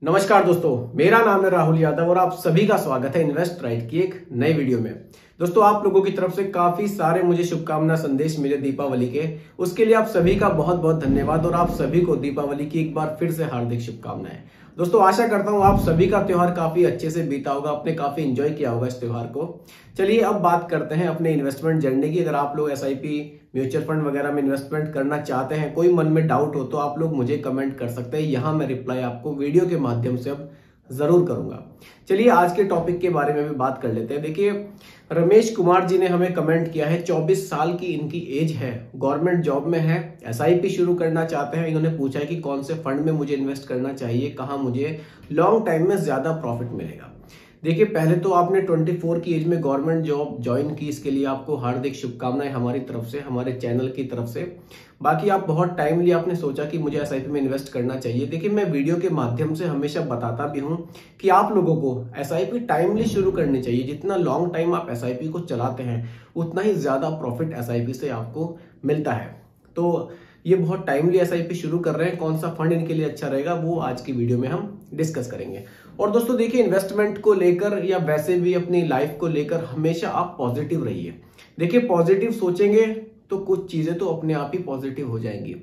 नमस्कार दोस्तों, मेरा नाम है राहुल यादव और आप सभी का स्वागत है इन्वेस्ट राइट की एक नई वीडियो में। दोस्तों, आप लोगों की तरफ से काफी सारे मुझे शुभकामना संदेश मिले दीपावली के, उसके लिए आप सभी का बहुत बहुत धन्यवाद और आप सभी को दीपावली की एक बार फिर से हार्दिक शुभकामनाएं। दोस्तों, आशा करता हूं आप सभी का त्योहार काफी अच्छे से बीता होगा, आपने काफी एंजॉय किया होगा इस त्योहार को। चलिए अब बात करते हैं अपने इन्वेस्टमेंट जर्नी की। अगर आप लोग एसआईपी, म्यूचुअल फंड वगैरह में इन्वेस्टमेंट करना चाहते हैं, कोई मन में डाउट हो तो आप लोग मुझे कमेंट कर सकते हैं। यहाँ मैं रिप्लाई आपको वीडियो के माध्यम से अब जरूर करूंगा। चलिए आज के टॉपिक के बारे में भी बात कर लेते हैं। देखिए, रमेश कुमार जी ने हमें कमेंट किया है, 24 साल की इनकी एज है, गवर्नमेंट जॉब में है, एसआईपी शुरू करना चाहते हैं। इन्होंने पूछा है कि कौन से फंड में मुझे इन्वेस्ट करना चाहिए, कहां मुझे लॉन्ग टाइम में ज्यादा प्रॉफिट मिलेगा। देखिए, पहले तो आपने 24 की एज में गवर्नमेंट जॉब ज्वाइन की, इसके लिए आपको हार्दिक शुभकामनाएं हमारी तरफ से, हमारे चैनल की तरफ से। बाकी आप बहुत टाइमली आपने सोचा कि मुझे एसआईपी में इन्वेस्ट करना चाहिए। देखिए, मैं वीडियो के माध्यम से हमेशा बताता भी हूं कि आप लोगों को एसआईपी टाइमली शुरू करनी चाहिए। जितना लॉन्ग टाइम आप एसआईपी को चलाते हैं उतना ही ज्यादा प्रॉफिट एसआईपी से आपको मिलता है। तो ये बहुत टाइमली एसआईपी शुरू कर रहे हैं। कौन सा फंड इनके लिए अच्छा रहेगा वो आज की वीडियो में हम डिस्कस करेंगे। और दोस्तों देखिए, इन्वेस्टमेंट को लेकर या वैसे भी अपनी लाइफ को लेकर हमेशा आप पॉजिटिव रहिए। देखिए, पॉजिटिव सोचेंगे तो कुछ चीजें तो अपने आप ही पॉजिटिव हो जाएंगी।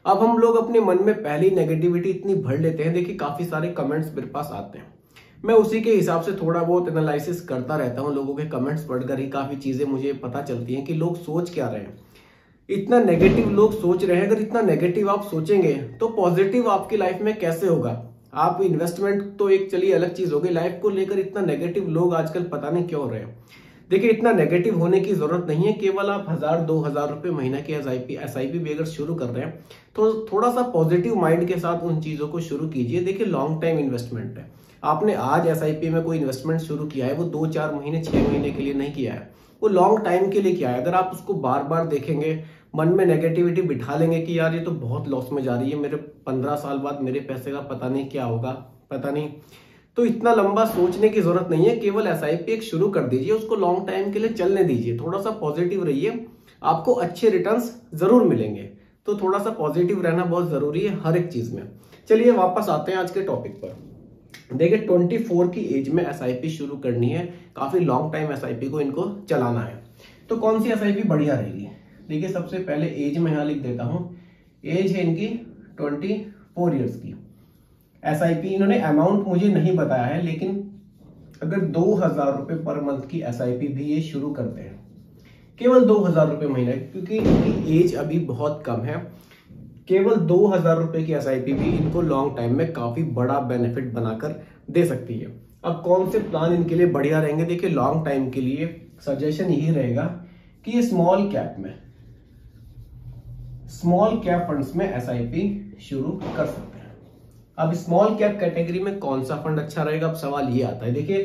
अब हम लोग अपने मन में पहली नेगेटिविटी इतनी भर लेते हैं। देखिए, काफी सारे कमेंट्स मेरे पास आते हैं, मैं उसी के हिसाब से थोड़ा बहुत एनालिसिस करता रहता हूं। लोगों के कमेंट्स पढ़कर ही काफी चीजें मुझे पता चलती हैं कि लोग सोच क्या रहे हैं। इतना नेगेटिव लोग सोच रहे हैं, अगर इतना नेगेटिव आप सोचेंगे तो पॉजिटिव आपकी लाइफ में कैसे होगा। आप इन्वेस्टमेंट तो एक चलिए अलग चीज हो गई, लाइफ को लेकर इतना नेगेटिव लोग आजकल पता नहीं क्यों हो रहे हैं। देखिए, इतना नेगेटिव होने की जरूरत नहीं है। केवल आप 1000-2000 रुपए महीना की एसआईपी भी अगर शुरू कर रहे हैं तो थोड़ा सा पॉजिटिव माइंड के साथ उन चीजों को शुरू कीजिए। देखिए, लॉन्ग टाइम इन्वेस्टमेंट है। आपने आज एसआईपी में कोई इन्वेस्टमेंट शुरू किया है, वो 2-4 महीने 6 महीने के लिए नहीं किया है, वो लॉन्ग टाइम के लिए किया है। अगर आप उसको बार बार देखेंगे, मन में नेगेटिविटी बिठा लेंगे कि यार ये तो बहुत लॉस में जा रही है, मेरे 15 साल बाद मेरे पैसे का पता नहीं क्या होगा, पता नहीं, तो इतना लंबा सोचने की जरूरत नहीं है। केवल एसआईपी एक शुरू कर दीजिए, उसको लॉन्ग टाइम के लिए चलने दीजिए। थोड़ा सा पॉजिटिव रहिए, आपको अच्छे रिटर्न्स जरूर मिलेंगे। तो थोड़ा सा पॉजिटिव रहना बहुत जरूरी है हर एक चीज में। चलिए वापस आते हैं आज के टॉपिक पर। देखिए, 24 की एज में एसआईपी शुरू करनी है, काफी लॉन्ग टाइम एसआईपी को इनको चलाना है। तो कौन सी एसआईपी बढ़िया रहेगी? देखिए, सबसे पहले एज में यहां लिख देता हूं। एज है इनकी 24 ईयर्स की। एसआईपी इन्होंने अमाउंट मुझे नहीं बताया है, लेकिन अगर 2000 रुपए पर मंथ की एसआईपी भी ये शुरू करते हैं, केवल 2000 रुपए महीना, क्योंकि इनकी एज अभी बहुत कम है, केवल 2000 रुपए की एसआईपी भी इनको लॉन्ग टाइम में काफी बड़ा बेनिफिट बनाकर दे सकती है। अब कौन से प्लान इनके लिए बढ़िया रहेंगे? देखिए, लॉन्ग टाइम के लिए सजेशन यही रहेगा कि ये स्मॉल कैप फंड्स में एसआईपी शुरू कर सकते हैं। अब स्मॉल कैप कैटेगरी में कौन सा फंड अच्छा रहेगा? अब सवाल ये आता है। देखिए,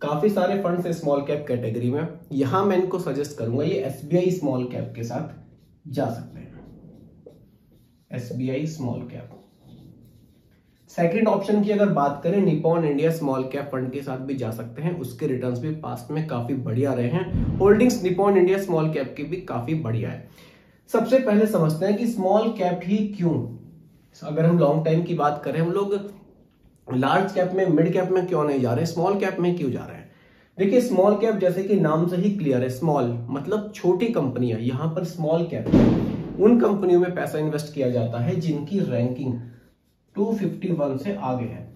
काफी सारे फंड्स है स्मॉल कैप कैटेगरी में, यहां मैं इनको सजेस्ट करूंगा ये एसबीआई स्मॉल कैप के साथ जा सकते हैं। SBI small cap. Second option की अगर बात करें, Nippon India small cap fund के साथ भी जा सकते हैं। उसके रिटर्न्स भी पास्ट में काफी बढ़िया रहे हैं। Holdings Nippon India small cap की भी काफी बढ़िया है। सबसे पहले समझते हैं कि स्मॉल कैप ही क्यों। अगर हम लॉन्ग टाइम की बात करें, हम लोग लार्ज कैप में, मिड कैप में क्यों नहीं जा रहे हैं, स्मॉल कैप में क्यों जा रहे हैं? देखिए, स्मॉल कैप जैसे कि नाम से ही क्लियर है, स्मॉल मतलब छोटी कंपनियां। यहां पर स्मॉल कैप उन कंपनियों में पैसा इन्वेस्ट किया जाता है जिनकी रैंकिंग 251 से आगे है।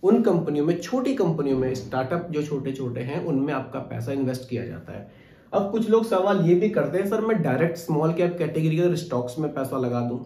उन कंपनियों में, छोटी कंपनियों में, स्टार्टअप जो छोटे छोटे हैं, उनमें आपका पैसा इन्वेस्ट किया जाता है। अब कुछ लोग सवाल ये भी करते हैं, सर मैं डायरेक्ट स्मॉल कैप कैटेगरी के स्टॉक्स में पैसा लगा दूं।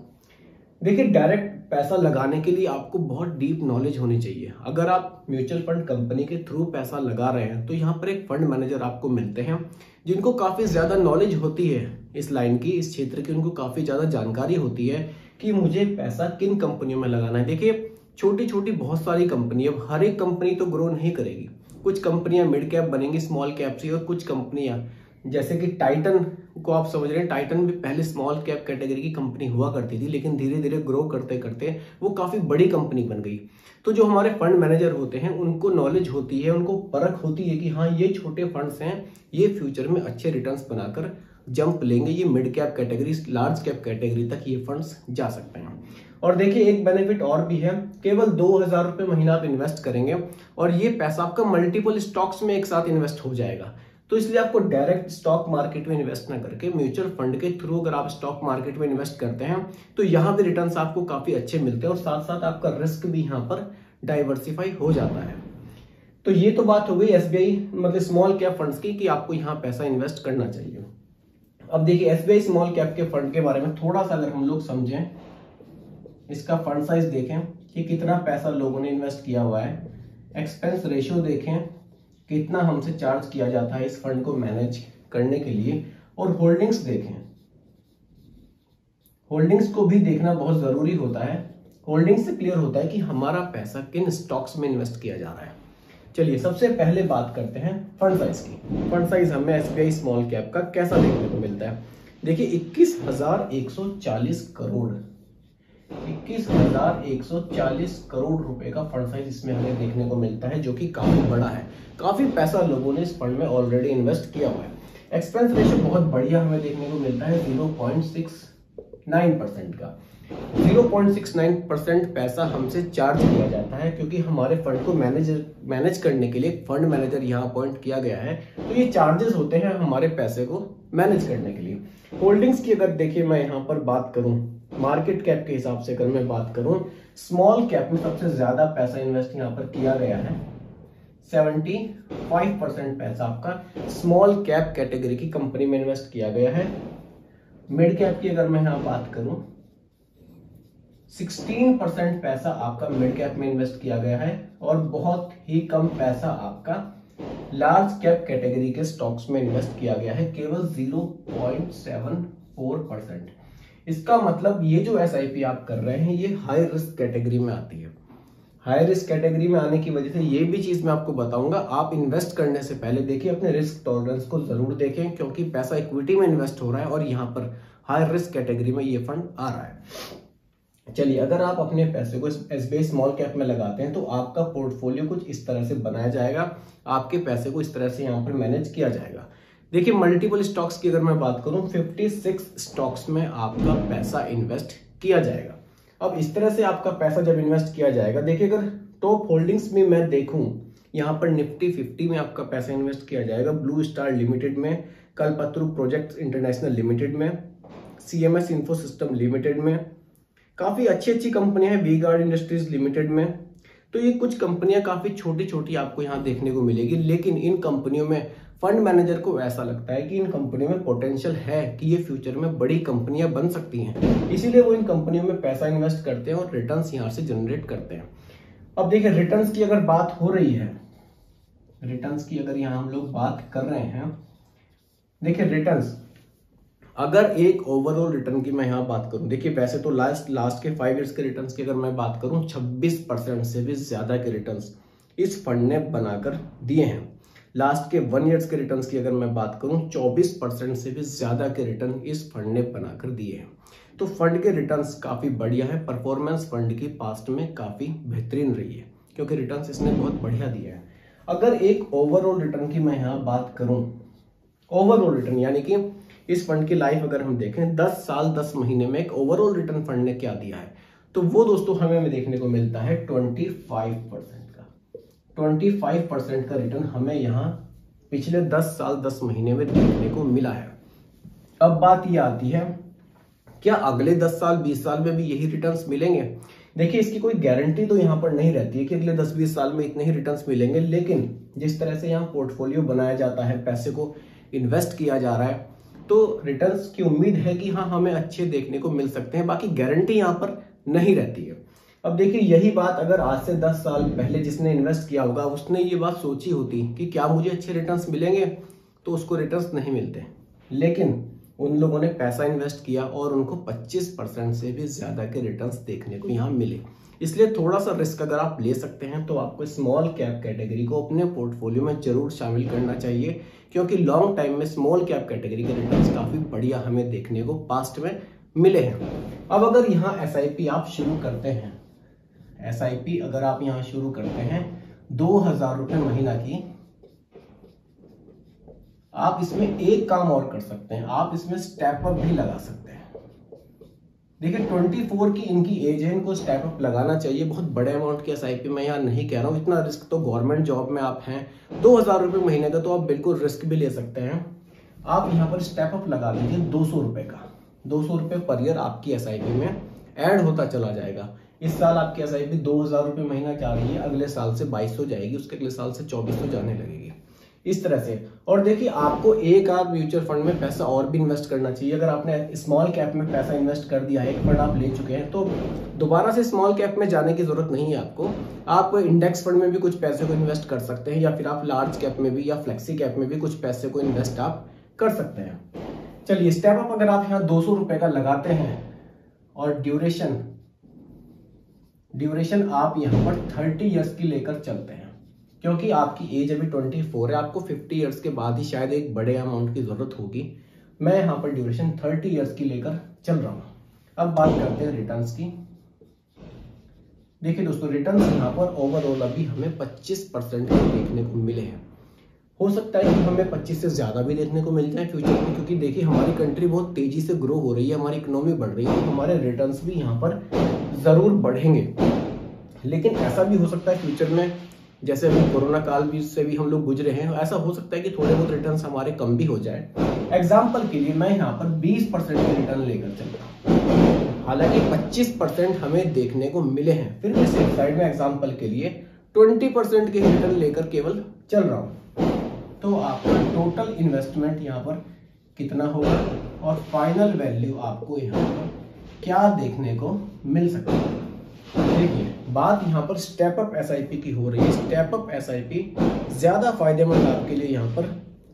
देखिए, डायरेक्ट पैसा लगाने के लिए आपको बहुत डीप नॉलेज होनी चाहिए। अगर आप म्यूचुअल फंड कंपनी के थ्रू पैसा लगा रहे हैं तो यहाँ पर एक फंड मैनेजर आपको मिलते हैं जिनको काफी ज्यादा नॉलेज होती है इस लाइन की, इस क्षेत्र की। उनको काफी ज्यादा जानकारी होती है कि मुझे पैसा किन कंपनियों में लगाना है। देखिए, छोटी छोटी बहुत सारी कंपनी, अब हर एक कंपनी तो ग्रो नहीं करेगी। कुछ कंपनियां मिड कैप बनेंगी स्मॉल कैप से, और कुछ कंपनियां जैसे कि टाइटन को आप समझ रहे हैं, टाइटन भी पहले स्मॉल कैप कैटेगरी की कंपनी हुआ करती थी, लेकिन धीरे धीरे ग्रो करते करते वो काफी बड़ी कंपनी बन गई। तो जो हमारे फंड मैनेजर होते हैं उनको नॉलेज होती है, उनको परख होती है कि हाँ, ये छोटे फंड्स हैं, ये फ्यूचर में अच्छे रिटर्न्स बनाकर जंप लेंगे, ये mid cap category, large cap category तक ये फंड्स जा सकते हैं। और देखिए एक बेनिफिट और भी है, केवल 2,000 रुपए महीना आप इन्वेस्ट करेंगे और ये पैसा आपका मल्टीपल स्टॉक्स में एक साथ इन्वेस्ट हो जाएगा। तो इसलिए आपको डायरेक्ट स्टॉक मार्केट में इन्वेस्ट ना करके म्यूचुअल फंड के थ्रू अगर आप स्टॉक मार्केट में इन्वेस्ट करते हैं तो यहाँ भी रिटर्न्स आपको काफी अच्छे मिलते हैं और साथ साथ आपका रिस्क भी यहाँ पर डाइवर्सिफाई हो जाता है। तो ये तो बात हो गई एसबीआई मतलब स्मॉल कैप फंड्स की कि आपको यहाँ पैसा इन्वेस्ट करना चाहिए। अब देखिए एसबीआई स्मॉल कैप के फंड के बारे में थोड़ा सा अगर हम लोग समझें, इसका फंड साइज देखें कि कितना पैसा लोगों ने इन्वेस्ट किया हुआ है, एक्सपेंस रेशियो देखें कितना हमसे चार्ज किया जाता है इस फंड को मैनेज करने के लिए, और होल्डिंग्स देखें। होल्डिंग्स को भी देखना बहुत जरूरी होता है। होल्डिंग्स से क्लियर होता है कि हमारा पैसा किन स्टॉक्स में इन्वेस्ट किया जा रहा है। चलिए सबसे पहले बात करते हैं फंड साइज की। फंड साइज हमें एसबीआई स्मॉल कैप का कैसा देखने को मिलता है। देखिए 21,140 करोड़ 21,140 करोड़ रुपए का फंड साइज इसमें हमें देखने को मिलता है, जो कि काफी बड़ा है। काफी पैसा लोगों ने इस फंड में ऑलरेडी इन्वेस्ट किया हुआ है। एक्सपेंस रेशियो बहुत बढ़िया हमें देखने को मिलता है 0.69% का। 0.69% पैसा हमसे चार्ज किया जाता है क्योंकि हमारे फंड को मैनेज करने के लिए फंड मैनेजर यहाँ अपॉइंट किया गया है। तो ये चार्जेस होते हैं हमारे पैसे को मैनेज करने के लिए। होल्डिंग्स की अगर देखिए मैं यहाँ पर बात करूं मार्केट कैप के हिसाब से, अगर मैं बात करूं स्मॉल कैप में सबसे ज्यादा पैसा इन्वेस्ट यहाँ पर किया गया है। 75% पैसा आपका स्मॉल कैप कैटेगरी की कंपनी में इन्वेस्ट किया गया है। मिड कैप की अगर मैं यहाँ बात करूं 16% पैसा आपका मिड कैप में इन्वेस्ट किया गया है और बहुत ही कम पैसा आपका लार्ज कैप कैटेगरी के स्टॉक्स में इन्वेस्ट किया गया है, केवल 0.74%। इसका मतलब ये जो एसआईपी आप कर रहे हैं ये हाई रिस्क कैटेगरी में आती है। हाई रिस्क कैटेगरी में आने की वजह से ये भी चीज मैं आपको बताऊंगा, आप इन्वेस्ट करने से पहले देखिए अपने रिस्क टॉलरेंस को जरूर देखें, क्योंकि पैसा इक्विटी में इन्वेस्ट हो रहा है और यहाँ पर हाई रिस्क कैटेगरी में ये फंड आ रहा है। चलिए अगर आप अपने पैसे को एसबीआई स्मॉल कैप में लगाते हैं तो आपका पोर्टफोलियो कुछ इस तरह से बनाया जाएगा, आपके पैसे को इस तरह से यहाँ पर मैनेज किया जाएगा। देखिए मल्टीपल स्टॉक्स की अगर मैं बात करूं 56 स्टॉक्स में आपका पैसा इन्वेस्ट किया जाएगा। अब इस तरह से आपका पैसा जब इन्वेस्ट किया जाएगा, देखिए अगर टॉप होल्डिंग्स में मैं देखूं यहाँ पर निफ्टी 50 में आपका पैसा इन्वेस्ट किया जाएगा, ब्लू स्टार लिमिटेड में, कल्पतरु प्रोजेक्ट्स इंटरनेशनल लिमिटेड में, सीएमएस इंफो सिस्टम लिमिटेड में, काफी अच्छी कंपनियां हैं, वी गार्ड इंडस्ट्रीज लिमिटेड में। तो ये कुछ कंपनियां काफी छोटी छोटी आपको यहाँ देखने को मिलेगी, लेकिन इन कंपनियों में फंड मैनेजर को ऐसा लगता है कि इन कंपनियों में पोटेंशियल है कि ये फ्यूचर में बड़ी कंपनियां बन सकती हैं, इसीलिए वो इन कंपनियों में पैसा इन्वेस्ट करते हैं और रिटर्न्स यहाँ से जनरेट करते हैं। अब देखिए रिटर्न्स की अगर बात हो रही है, रिटर्न्स की अगर यहाँ हम लोग बात कर रहे हैं, देखिए रिटर्न्स अगर एक ओवरऑल रिटर्न की मैं यहाँ बात करूं, देखिए वैसे तो लास्ट के 5 इयर्स के रिटर्न्स की अगर मैं बात करूं 26% से भी ज्यादा के रिटर्न्स इस फंड ने बनाकर दिए हैं। लास्ट के 1 इयर्स के रिटर्न्स की अगर मैं बात करूं 24% से भी ज्यादा के रिटर्न इस फंड ने बनाकर दिए हैं। तो फंड के रिटर्न्स काफी बढ़िया है, परफॉर्मेंस फंड की पास्ट में काफी बेहतरीन रही है क्योंकि रिटर्न्स इसने बहुत बढ़िया दिए हैं। अगर एक ओवरऑल रिटर्न की मैं यहाँ बात करूं, ओवरऑल रिटर्न यानी कि इस फंड की लाइफ अगर हम देखें 10 साल 10 महीने में एक ओवरऑल रिटर्न फंड ने क्या दिया है, तो वो दोस्तों हमें देखने को मिलता है 25% का। 25% का रिटर्न हमें यहाँ पिछले 10 साल 10 महीने में देखने को मिला है। अब बात ये आती है, क्या अगले 10 साल 20 साल में भी यही रिटर्न्स मिलेंगे? देखिए इसकी कोई गारंटी तो यहाँ पर नहीं रहती है कि अगले 10-20 साल में इतने ही रिटर्न्स मिलेंगे, लेकिन जिस तरह से यहाँ पोर्टफोलियो बनाया जाता है, पैसे को इन्वेस्ट किया जा रहा है, तो रिटर्न्स की उम्मीद है कि हाँ हमें अच्छे देखने को मिल सकते हैं, बाकी गारंटी यहाँ पर नहीं रहती है। अब देखिए यही बात अगर आज से 10 साल पहले जिसने इन्वेस्ट किया होगा उसने ये बात सोची होती कि क्या मुझे अच्छे रिटर्न्स मिलेंगे, तो उसको रिटर्न्स नहीं मिलते, लेकिन उन लोगों ने पैसा इन्वेस्ट किया और उनको 25% से भी ज्यादा के रिटर्न्स देखने को यहाँ मिले। इसलिए थोड़ा सा रिस्क अगर आप ले सकते हैं तो आपको स्मॉल कैप कैटेगरी को अपने पोर्टफोलियो में जरूर शामिल करना चाहिए, क्योंकि लॉन्ग टाइम में स्मॉल कैप कैटेगरी के रिटर्न्स काफी बढ़िया हमें देखने को पास्ट में मिले हैं। अब अगर यहाँ एसआईपी आप शुरू करते हैं, एसआईपी अगर आप यहाँ शुरू करते हैं 2,000 रुपए महीना की, आप इसमें एक काम और कर सकते हैं, आप इसमें स्टेप अप भी लगा सकते हैं। देखिए 24 की इनकी एज है, इनको स्टेप अप लगाना चाहिए। बहुत बड़े अमाउंट की एसआईपी मैं यहाँ नहीं कह रहा हूँ, इतना रिस्क तो गवर्नमेंट जॉब में आप हैं 2000 रुपये महीने का, तो आप बिल्कुल रिस्क भी ले सकते हैं। आप यहाँ पर स्टेप अप लगा लीजिए 200 रुपये का, 200 रुपये पर ईयर आपकी एसआईपी में ऐड होता चला जाएगा। इस साल आपकी एसआईपी 2000 रुपये महीना जा रही है, अगले साल से 2200 जाएगी, उसके अगले साल से 2400 जाने लगेगी, इस तरह से। और देखिए आपको एक आध म्यूचुअल फंड में पैसा और भी इन्वेस्ट करना चाहिए। अगर आपने स्मॉल कैप में पैसा इन्वेस्ट कर दिया है, एक फंड आप ले चुके हैं, तो दोबारा से स्मॉल कैप में जाने की जरूरत नहीं है आपको। आप इंडेक्स फंड में भी कुछ पैसे को इन्वेस्ट कर सकते हैं, या फिर आप लार्ज कैप में भी या फ्लेक्सी कैप में भी कुछ पैसे को इन्वेस्ट आप कर सकते हैं। चलिए स्टेप अप अगर आप यहाँ 200 रुपए का लगाते हैं और ड्यूरेशन आप यहाँ पर 30 इयर्स की लेकर चलते हैं, क्योंकि आपकी एज अभी 24 है, आपको 50 इयर्स के बाद ही शायद एक बड़े अमाउंट की जरूरत होगी। मैं यहाँ पर ड्यूरेशन 30 इयर्स की लेकर चल रहा हूँ। अब बात करते हैं रिटर्न्स की। देखिए दोस्तों, रिटर्न्स यहाँ पर ओवरऑल अभी हमें 25% देखने को मिले हैं। हो सकता है कि हमें 25 से ज्यादा भी देखने को मिल जाए फ्यूचर में, क्योंकि देखिए हमारी कंट्री बहुत तेजी से ग्रो हो रही है, हमारी इकोनॉमी बढ़ रही है, तो हमारे रिटर्न्स भी यहाँ पर जरूर बढ़ेंगे। लेकिन ऐसा भी हो सकता है फ्यूचर में, जैसे अभी कोरोना काल भी से भी हम लोग गुजरे हैं, ऐसा हो सकता है कि थोड़े बहुत रिटर्न्स हमारे कम भी हो जाए। एग्जाम्पल के लिए मैं यहाँ पर 20% के रिटर्न लेकर चल रहा हूँ, हालांकि 25% हमें देखने को मिले हैं। फिर मैं सेफ साइड में एग्जाम्पल के लिए 20% के रिटर्न लेकर केवल चल रहा हूँ। तो आपका टोटल इन्वेस्टमेंट यहाँ पर कितना होगा और फाइनल वैल्यू आपको यहाँ पर क्या देखने को मिल सकता है। देखिए बात यहाँ पर स्टेप अप एसआईपी की हो रही है। स्टेप अप एसआईपी ज्यादा फायदेमंद आपके लिए यहाँ पर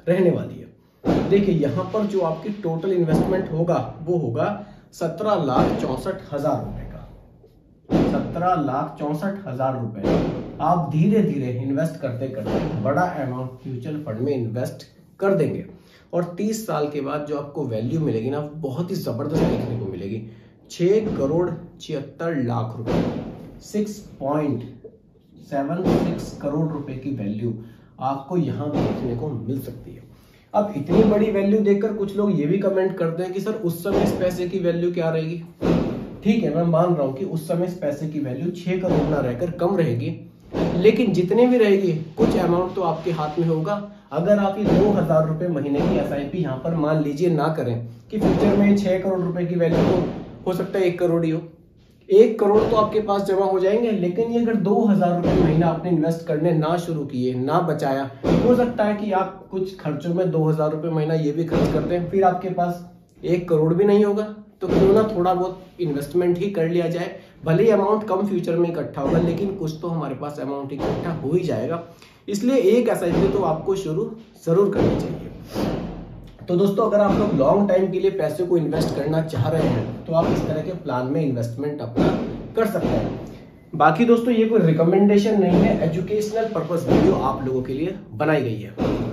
रहने वाली है। देखिए यहाँ पर जो आपकी टोटल इन्वेस्टमेंट होगा वो होगा 17,64,000 रुपए का। 17,64,000 रुपए आप धीरे धीरे इन्वेस्ट करते करते बड़ा अमाउंट म्यूचुअल फंड में इन्वेस्ट कर देंगे, और 30 साल के बाद जो आपको वैल्यू मिलेगी ना, बहुत ही जबरदस्त देखने को मिलेगी। 6,76,00,000 रुपए, 6.76 करोड़ रुपए की वैल्यू आपको यहाँ देखने को मिल सकती है। अब इतनी बड़ी वैल्यू देखकर कुछ लोग ये भी कमेंट करते हैं कि सर उस समय इस पैसे की वैल्यू क्या रहेगी। ठीक है, मैं मान रहा हूं कि उस समय इस पैसे की वैल्यू 6 करोड़ ना रहकर कम रहेगी, लेकिन जितने भी रहेगी कुछ अमाउंट तो आपके हाथ में होगा। अगर आप ये 2,000 रुपए महीने की एसआईपी यहाँ पर मान लीजिए ना करें कि फ्यूचर में 6 करोड़ रुपए की वैल्यू तो हो सकता है 1 करोड़ ही हो, 1 करोड़ तो आपके पास जमा हो जाएंगे। लेकिन ये अगर 2,000 रुपए महीना आपने इन्वेस्ट करने ना शुरू किए, ना बचाया, हो सकता है कि आप कुछ खर्चों में 2,000 रुपए महीना ये भी खर्च करते हैं, फिर आपके पास 1 करोड़ भी नहीं होगा। तो क्यों ना थोड़ा बहुत इन्वेस्टमेंट ही कर लिया जाए, भले ही अमाउंट कम फ्यूचर में इकट्ठा होगा, लेकिन कुछ तो हमारे पास अमाउंट इकट्ठा हो ही जाएगा। इसलिए एक एसआईपी तो आपको शुरू जरूर करनी चाहिए। तो दोस्तों, अगर आप लोग लॉन्ग टाइम के लिए पैसे को इन्वेस्ट करना चाह रहे हैं तो आप इस तरह के प्लान में इन्वेस्टमेंट अपना कर सकते हैं। बाकी दोस्तों, ये कोई रिकमेंडेशन नहीं है, एजुकेशनल पर्पस वीडियो आप लोगों के लिए बनाई गई है।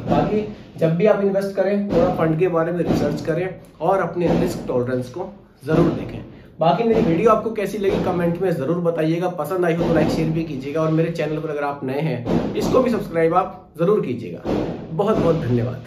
बाकी जब भी आप इन्वेस्ट करें, थोड़ा फंड के बारे में रिसर्च करें और अपने रिस्क टॉलरेंस को जरूर देखें। बाकी मेरी वीडियो आपको कैसी लगी कमेंट में जरूर बताइएगा। पसंद आई हो तो लाइक शेयर भी कीजिएगा, और मेरे चैनल पर अगर आप नए हैं इसको भी सब्सक्राइब आप जरूर कीजिएगा। बहुत बहुत धन्यवाद।